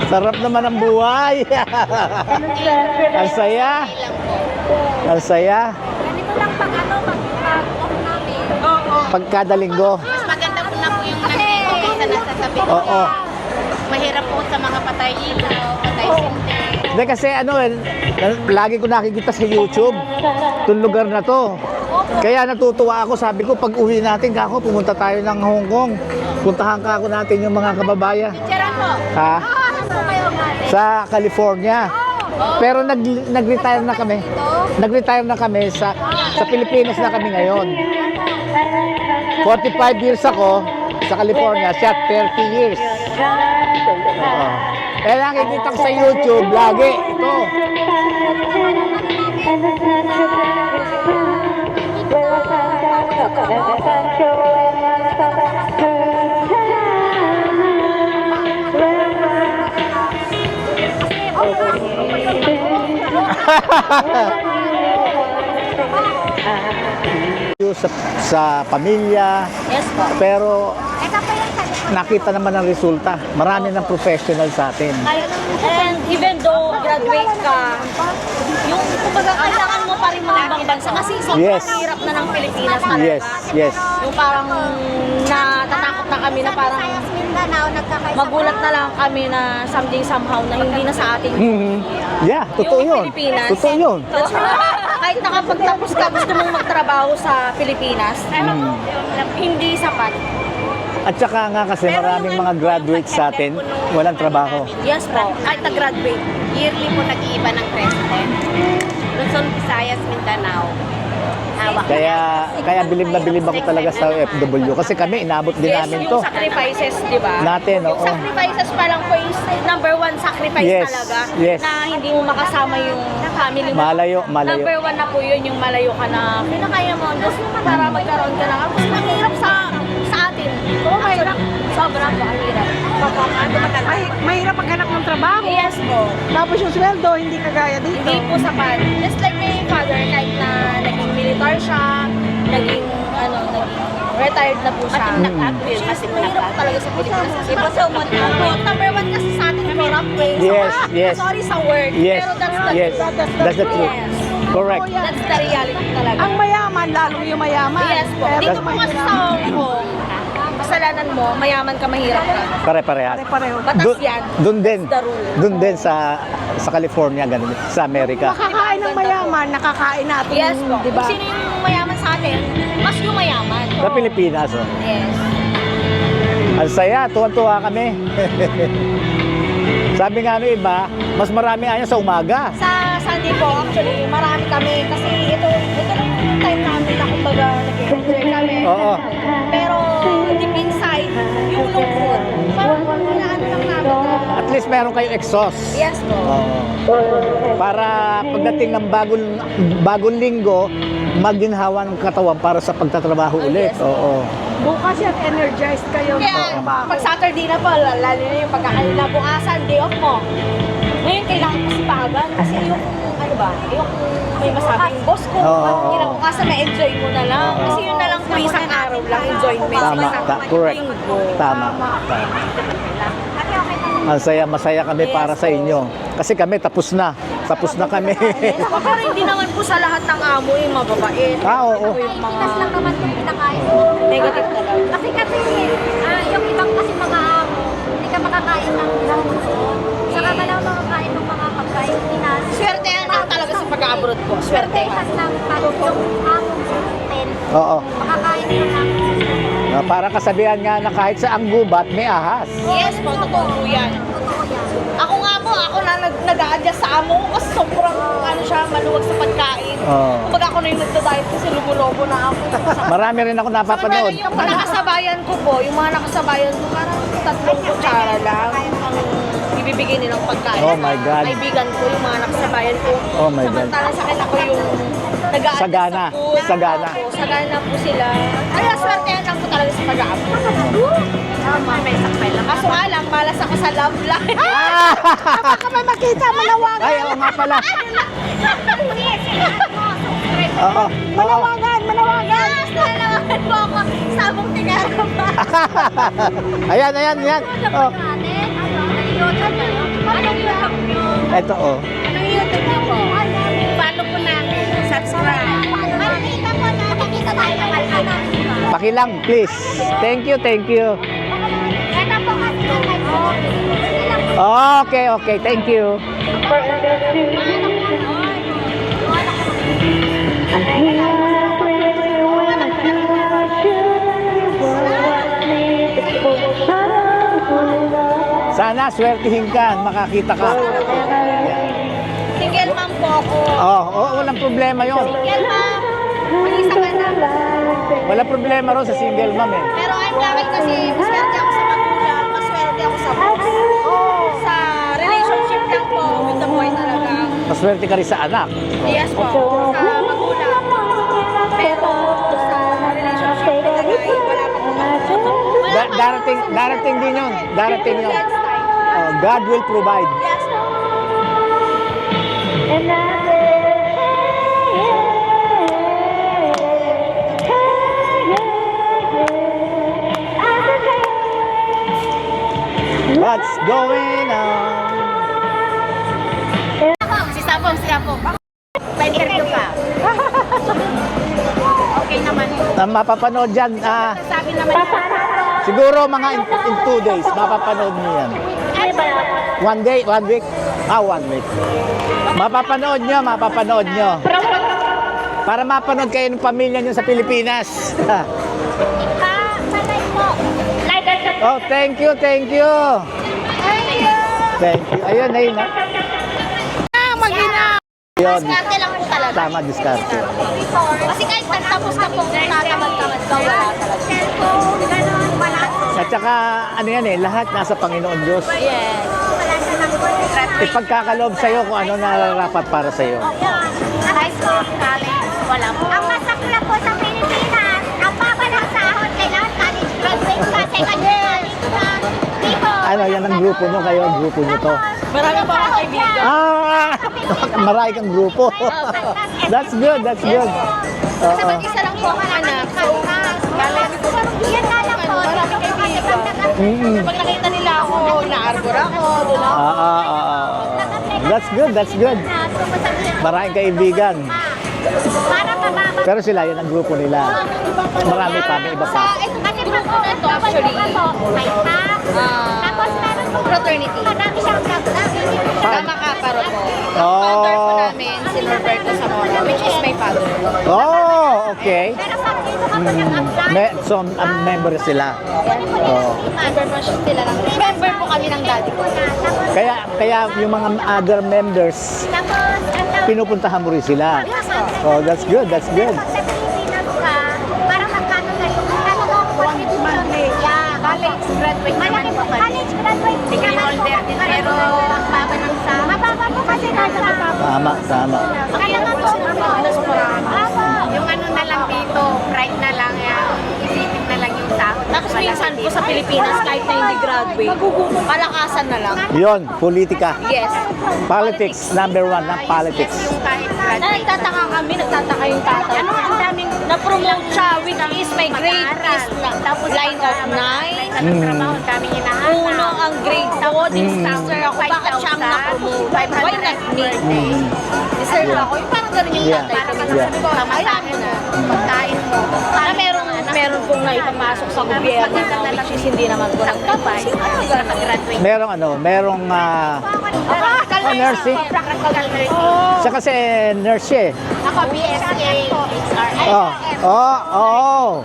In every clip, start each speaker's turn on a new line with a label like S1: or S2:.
S1: Sarap naman ang buhay. Ang saya. Ang saya.
S2: Ganito lang pag pag-off namin. Oo.
S1: Pagkada linggo.
S2: Mas maganda po na po yung nandito kaysa nasa sabi ko.
S1: Oo.
S2: Mahirap po sa mga patay ilaw, patay sinte.
S1: Hindi kasi lagi ko nakikita sa YouTube, itong lugar na to. Kaya natutuwa ako, sabi ko pag uwi natin, kako, pumunta tayo ng Hong Kong. Puntahan ka ako natin yung mga kababayan.
S2: Picturean po.
S1: Ha?
S2: Saan po kayo natin?
S1: Sa California. Pero nag-retire na kami. Nag-retire na kami sa Pilipinas na kami ngayon. 45 years ako sa California, siya 30 years. Oo. Kaya nakikita ko sa YouTube lagi ito. sa pamilya.
S2: Yes po.
S1: Pero nakita naman ang resulta. Marami ng professional sa atin.
S3: And even though graduate ka, yung kumbaga kailangan mo pa rin mga ibang bansa kasi sobrang
S1: Yes.
S3: hirap na ng Pilipinas talaga.
S1: Yes, yes.
S3: Yung parang natatakot na kami na parang magulat na lang kami na someday somehow na hindi na sa atin.
S1: Yeah, totoo
S3: Yung
S1: yun.
S3: Pilipinas.
S1: Totoo yun.
S3: That's why, kahit nakapagtapos ka, gusto mong magtrabaho sa Pilipinas, hindi sapat.
S1: At saka nga kasi maraming mga graduates sa atin, walang trabaho.
S3: Yes po, kahit na-graduate.
S2: Yearly po nag-iiba ng president. Luzon, Visayas, Mindanao. Hawak.
S1: Kaya bilib na bilib ako talaga sa OFW. Kasi kami, inabot din
S3: Yes,
S1: namin
S3: yung
S1: to.
S3: sacrifices, di ba?
S1: Natin,
S3: Yung
S1: oo.
S3: sacrifices pa lang po is number one sacrifice
S1: Yes,
S3: talaga.
S1: yes.
S3: Na hindi mo makasama yung family mo.
S1: Malayo, malayo.
S3: Number one na po yun, yung malayo ka na pinakaya mo. Just para magkaroon ka lang. Mas mahirap sa atin. Oo, mahirap. Sobrang mahirap.
S4: Mahirap maghanap ng trabaho.
S3: Yes po.
S4: Tapos yung sweldo, hindi kagaya dito.
S3: Hindi po sapat. Just like my father, kahit na naging militar siya, naging retired na po siya. Kasi mahirap po talaga sa Pilipinas. Iba sa number one kasi sa atin, corrupt ways.
S1: Yes, yes.
S3: Sorry sa word.
S1: Yes,
S3: Pero that's the
S1: yes. That's the truth.
S3: Yes.
S1: Correct.
S3: That's the reality talaga.
S4: Ang mayaman, lalo yung mayaman.
S3: Yes po.
S4: Pero
S3: Dito po kasi sa Hong Kong, kasalanan mo, mayaman ka, mahirap ka.
S1: Pare-parehas.
S4: Pareho.
S3: Batas yan.
S1: Doon din.
S3: That's the rule.
S1: Doon din sa California, ganun, sa Amerika.
S4: Makakain ng mayaman, nakakain natin.
S3: Yes po.
S4: Di ba?
S3: Kung sino yung mayaman sa atin, mas yung mayaman.
S1: Sa Pilipinas, oh.
S3: Yes.
S1: Ang saya, tuwan-tuwa kami. Sabi nga ng iba, mas marami nga yan sa umaga.
S3: Sa Sunday po, actually, marami kami kasi ito lang yung time namin na kumbaga nag-enjoy kami.
S1: Oo.
S3: Pero deep inside, yung lungkot, parang inaano lang namin na,
S1: At least meron kayong exhaust.
S3: yes po.
S1: Oo. Para pagdating ng bagong linggo, maginhawa ng katawan para sa pagtatrabaho ulit.
S3: yes.
S1: Oo.
S4: Bukas yan, energized kayo.
S3: Kaya pag Saturday na po, lalo na yung pagkakaila bukasan, day off mo. Ngayon kailangan mo sipagan kasi yung yung may masabing boss ko,
S1: Oo.
S3: kinabukasan may enjoy mo na lang. Kasi yun na lang po isang araw lang, enjoyment.
S1: Tama, correct.
S3: Linggo.
S1: Tama. Ang saya, masaya kami para sa inyo. Kasi kami, tapos na. Tapos na kami.
S3: Pero hindi naman po sa lahat ng amo yung mababait.
S1: Oo.
S3: Yung mga
S2: Pinas lang naman kung pinakain.
S3: negative talaga.
S2: Kasi yung ibang kasi mga amo, hindi ka makakain ng isang mundo. Saka ka lang makakain ng mga pagkain Pinas.
S3: Swerte yan lang talaga sa pag-abroad po. Swerte.
S2: Pinas lang pag yung amo ten,
S1: Oo.
S2: makakain ng amo.
S1: Para kasabihan nga na kahit sa ang gubat, may ahas.
S3: Yes po, totoo po yan.
S2: Totoo yan.
S3: Ako nga po, ako na nag-a-adjust sa amo ko kasi sobrang siya, maluwag sa pagkain.
S1: Oo.
S3: Kapag ako na yung nagda-diet kasi lumulobo na ako.
S1: Marami rin ako napapanood.
S3: Yung nakasabayan ko po, yung mga nakasabayan ko, parang 3 kutsara lang ang ibibigay nilang pagkain.
S1: Oh my God.
S3: Kaibigan ko, yung mga nakasabayan ko.
S1: Oh my God.
S3: Samantala sa akin ako yung nag-a-adjust
S1: Sagana.
S3: sa food.
S1: Sagana.
S3: Opo, sagana po sila. Kaya swerte yan lang po talaga sa pag-aamo.
S2: May sakpay lang.
S3: Kaso nga lang, malas ako sa love life.
S4: Baka may makita, manawagan.
S1: Ay, oo nga pala. Oo. Oo.
S4: Manawagan, manawagan.
S3: Yes, nalalaman po ako. sabong tingara pa.
S1: Ayan, ayan, ayan. Oh,
S2: Anong YouTube nyo?
S1: eto oh.
S3: Anong YouTube niyo po? Follow po namin. Subscribe.
S2: Makikita po na nakikita tayo ng alkanan.
S1: Pakilang, please. Thank you, thank you.
S2: Ito po kasi yung may
S1: Okay, okay, thank you. Sana swertihin ka, makakita ka.
S3: Single mom po ako.
S1: Oh, walang problema yon.
S3: Single mom. Mag-isa ka na.
S1: Walang problema ron sa single mom eh.
S3: Pero I'm glad kasi maswerte ako sa magulang, maswerte ako sa buhay. Sa relationship lang po, with the boy talaga.
S1: Maswerte ka rin sa anak.
S3: Yes po, sa magulang. Pero sa relationship talaga, wala pa po.
S1: Darating din yun. Darating yun.
S3: Next time.
S1: Oh, God will provide.
S3: Yes po.
S1: What's going on?
S3: Si Sapong. Pa-interview ka. Okay naman.
S1: Na mapapanood dyan,
S3: Sabi naman niya.
S1: siguro mga in 2 days, mapapanood niyo yan. 1 day, 1 week? 1 week. Mapapanood nyo. Para mapanood kayo ng pamilya nyo sa Pilipinas.
S2: Sanay po. Like and subscribe.
S1: Oh, thank you, thank you. Thank you. Ayun, ayun. Yun.
S3: Diskarte lang po talaga.
S1: Tama, diskarte.
S3: Kasi kahit nagtapos ka po, tatamad-tamad ka, wala talaga.
S2: Cellphone, ganun, wala.
S1: At saka, ano yan eh, lahat nasa Panginoon Diyos.
S3: Yes.
S2: Wala siya ng boyfriend.
S1: Ipagkakaloob sa'yo kung ano nararapat para sa'yo.
S2: High school, college, wala po. Ang masakla po sa Pilipinas, ang baba ng sahod, kailangan college graduate ka, second year college ka. Dito.
S1: Ano, yan ang grupo nyo kayo, ang grupo nyo to.
S3: Marami pa akong kaibigan.
S1: Marami kang grupo. That's good, that's good.
S3: Kasi mag-isa lang po akong anak. So,
S2: Yan nga lang po.
S3: marami kaibigan. Pag nakita nila ako, na-arbor ako, doon ako.
S1: That's good, that's good. Maraming kaibigan.
S2: Para mababa.
S1: Pero sila, yan ang grupo nila. Marami pa, may iba pa.
S3: Ito kasi grupo na ito actually.
S2: May half. Tapos meron po
S3: Fraternity.
S2: marami siyang
S3: Tama ka, paro po.
S1: Oh.
S3: Founder po namin, si Norberto Zamora, which is my father.
S1: Oh, okay.
S2: Pero pag dito ka po nag-apply,
S1: So, member sila. Oh.
S3: Member po sila lang. Member po kami ng daddy ko.
S1: Kaya yung mga other members,
S2: tapos,
S1: pinupuntahan mo rin sila. Oh, that's good, that's good.
S2: Pag sa Pilipinas ka, parang magkano na yung ano mo, contribution. Yeah, college graduate naman po kami. College graduate. Degree holder din, pero mababa ng sa... Mababa po kasi nasa...
S1: Tama, tama.
S2: Kaya nga po,
S3: Yung ano na lang dito, pride na lang, isipin na lang yung sahod. Tapos minsan po sa Pilipinas, kahit na hindi graduate, palakasan na lang.
S1: Yon, politika.
S3: Yes.
S1: Politics, number 1 ng politics.
S3: Yung kahit graduate. Nagtataka kami, nagtataka yung tatay. Ano, ang daming na-promote siya, which is my grade is line of 9.
S2: daming hinahanap.
S3: Uno ang grade ko, din sister ako. Bakit siya ang na-promote? Why not me? Deserve ako. Yung parang ganun yung
S1: Yeah.
S3: tatay ko.
S1: Yeah.
S3: Sabi ko, hayaan mo na. Pagkain mo. Na meron pong naipapasok sa gobyerno, which is hindi naman ko nagtapos.
S1: Merong nursing.
S3: Practical nursing.
S1: Siya kasi nurse siya eh.
S3: Ako, BSA, HRI.
S1: Oh.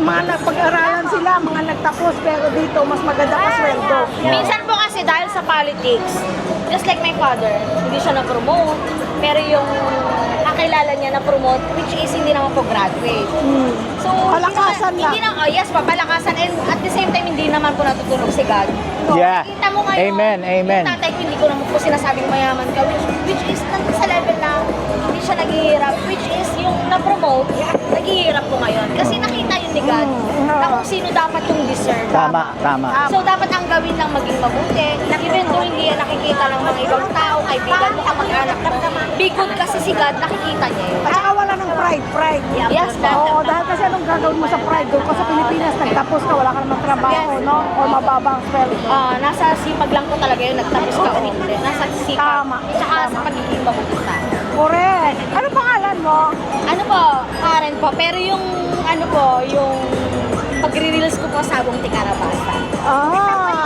S4: Mga napag-aralan sila, mga nagtapos, pero dito mas maganda pa sweldo.
S3: Minsan po kasi dahil sa politics, just like my father, hindi siya na-promote, pero yung kakilala niya na-promote, which is hindi naman po graduate. So,
S4: Palakasan
S3: hindi na, yes pa, palakasan. And at the same time, hindi naman po natutulog si God.
S1: Yeah.
S3: Kita mo ngayon,
S1: Amen, amen.
S3: yung tatay ko, hindi ko naman po sinasabing mayaman ka, which is nandun sa level na hindi siya naghihirap, which is yung na-promote, naghihirap po ngayon. Kasi nakita yun ni God na kung sino dapat yung deserve.
S1: Tama.
S3: So, dapat ang gawin lang maging mabuti. Even though hindi yan nakikita ng mga ibang tao, kaibigan mo, kamag-anak mo. Be good kasi si God, nakikita niya yun.
S4: At saka wala ng pride.
S3: Yes,
S4: Oo, dahil kasi anong gagawin mo sa pride? Doon ka sa Pilipinas, nagtapos ka, wala ka namang trabaho, no? O mababa ang sweldo.
S3: Nasa sipag lang po talaga yun, nagtapos ka o hindi. Nasa sipag.
S4: Tama.
S3: Tsaka sa pagiging mabubuta.
S4: Correct. Ano pangalan mo?
S3: Ano po, Karen po, pero yung ano po, yung pagre-reels ko po sabong Tikarabasa.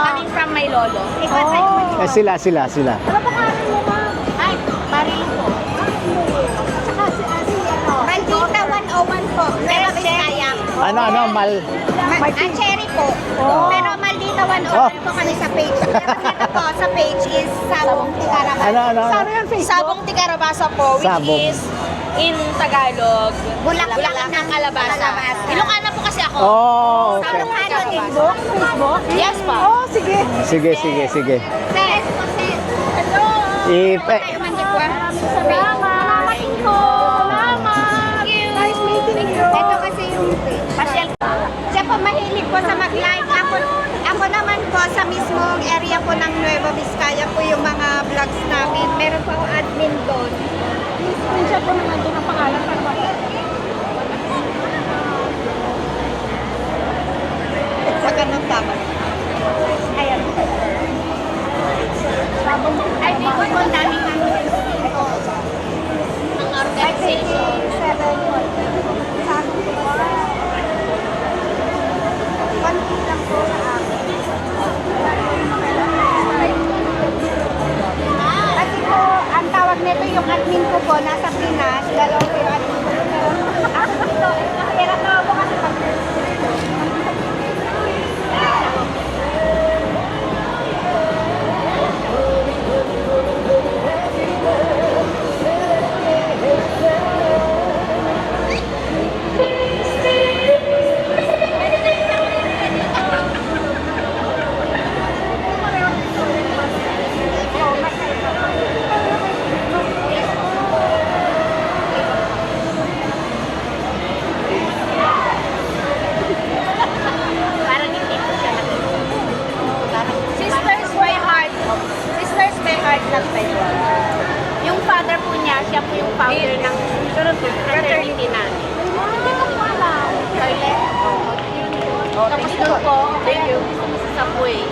S3: Coming from my lolo.
S4: Oh.
S1: Sila.
S4: Ano pangalan mo, ma?
S2: Ay, Maril po.
S4: Saka si ano?
S2: Maldita 101 po. Pero Biskaya.
S1: Ano, mal...
S2: Cherry po.
S4: Oh.
S2: Pero Maldita 101 po kami sa page. Pero dito po sa page is Sabong Tikarabasa.
S1: Ano?
S4: Saan yan, Facebook?
S3: Sabong Tikarabasa po, which
S1: Sabong.
S3: is in Tagalog,
S2: Bulaklak
S3: ng kalabasa. Ilocana po kasi ako.
S1: Oh, okay.
S2: Sabong ano din po?
S4: Facebook? Facebook?
S3: Yes po.
S4: Oh, sige.
S1: Sige.
S2: Ses po, ses. Hello.
S1: Ipe.
S4: Salamat. Salamat. Nice meeting you.
S2: Ito kasi yung pasyal. Siya po mahilig po sa mag-live. Ako naman po sa mismong area po ng Nueva Vizcaya po yung mga vlogs namin. Meron po ako admin doon.
S4: Screenshot ko naman doon ang pangalan para
S2: Pag anong tama. Ayan. Ay, di ko po ang daming ano.
S3: Ang organization.
S2: 7 po. Konti lang po sa akin. Kasi po, ang tawag nito yung admin ko po, nasa Pinas, dalawa po yung admin ko. Pero ako dito, mahirap na ako kasi pag
S3: Parang hindi po siya Sisters by Heart. Sisters by Heart lang ba yun? Yung father po niya, siya po yung founder ng fraternity namin.
S2: hindi ko po alam.
S3: Toilet? Tapos doon po, thank you. Sa Subway.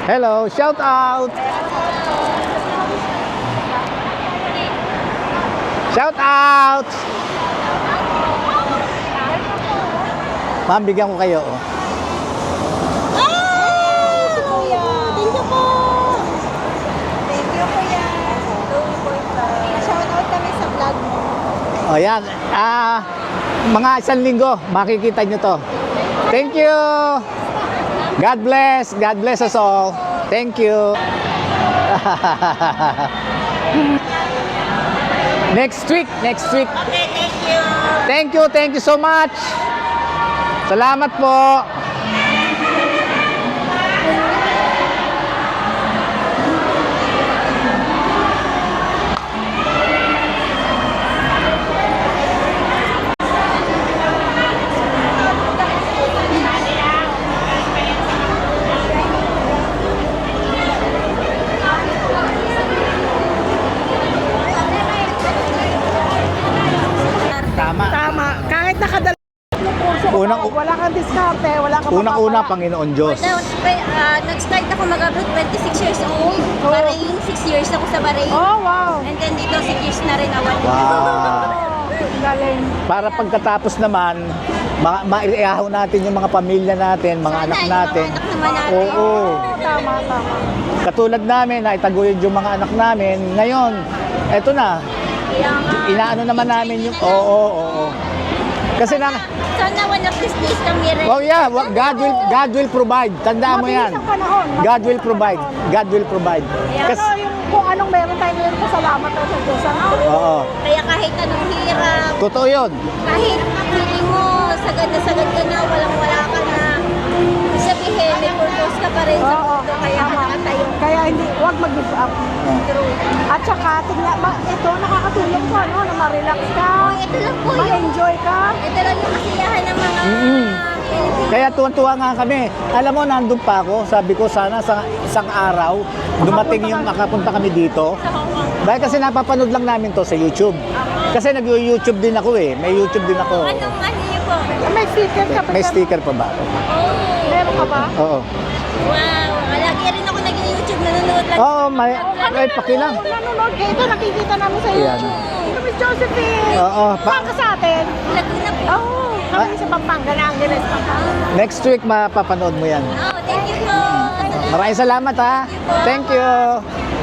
S1: Hello, shout out! Shout out! Ma'am, bigyan ko kayo. Oh.
S2: Kuya. Thank you po. Thank you, Kuya. Shout out kami sa vlog mo.
S1: O yan. Mga 1 linggo, makikita nyo to. Thank you! God bless! God bless us all. Thank you. Next week.
S2: Okay, thank you.
S1: Thank you so much. Salamat po. Tama.
S4: Tama. Kahit nakadala
S1: Unang-
S4: wala kang diskarte, wala kang
S1: Unang-una,
S4: mapapala.
S1: Panginoon Diyos.
S3: Nag-start ako mag-abroad 26 years old.
S4: Oh.
S3: Bahrain, 6 years ako sa Bahrain.
S4: Oh, wow.
S3: And then dito 6 years na rin ako.
S1: Wow.
S4: Galing.
S1: Para pagkatapos naman, maiahon natin yung mga pamilya natin, mga anak natin.
S3: Yung mga anak naman natin.
S1: Oo.
S4: Tama.
S1: Katulad namin, na itaguyod yung mga anak namin. Ngayon, eto na.
S3: Kaya nga.
S1: Inaano naman namin yung... Oo. Kasi na...
S3: Sana one of these days kami rin.
S1: Oh yeah, God will provide. Tandaan mo yan.
S4: Mabilis ang panahon.
S1: God will provide. God will provide.
S4: Pero
S1: Kasi,
S4: yung kung anong meron tayo ngayon, pasalamat tayo sa Diyos. Ano?
S1: Oo.
S3: Kaya kahit anong hirap,
S1: Totoo yun.
S3: kahit feeling mo sagad ka na, walang-wala ka na, sabihin, may purpose ka pa rin sa
S4: Oo,
S3: mundo, kaya ka
S4: tama.
S3: nakatayo.
S4: Kaya hindi, huwag mag-give up.
S3: True.
S4: At saka, tingnan, ito nakakatulong po, ano, na ma-relax ka,
S3: Oh, ito lang po yun.
S4: ma-enjoy ka.
S3: Ito lang yung kasiyahan ng mga Pilipino.
S1: Kaya tuwan-tuwa nga kami. Alam mo, nandun pa ako. Sabi ko, sana sa isang araw, dumating yung makapunta kami dito. Dahil kasi napapanood lang namin to sa YouTube. Kasi nag-YouTube din ako eh. May YouTube din ako.
S3: Anong ano yun po?
S4: May sticker ka pa.
S1: May sticker pa ba?
S3: Oh,
S4: Meron ka ba?
S1: Oo.
S3: wow. Lagi rin ako nag-YouTube, nanonood lang.
S1: Oo, may pakilang.
S4: Oo, nanonood ka. Ito, nakikita namin sa
S1: Ayan.
S4: YouTube. Ito, Miss Josephine.
S1: Oo.
S4: Saan ka sa atin?
S3: Laguna po.
S4: Oo, kami sa Pampanga, na Angeles, Pampanga.
S1: Next week, mapapanood mo yan.
S3: Oh, thank you po.
S1: Maraming salamat ha. Thank you.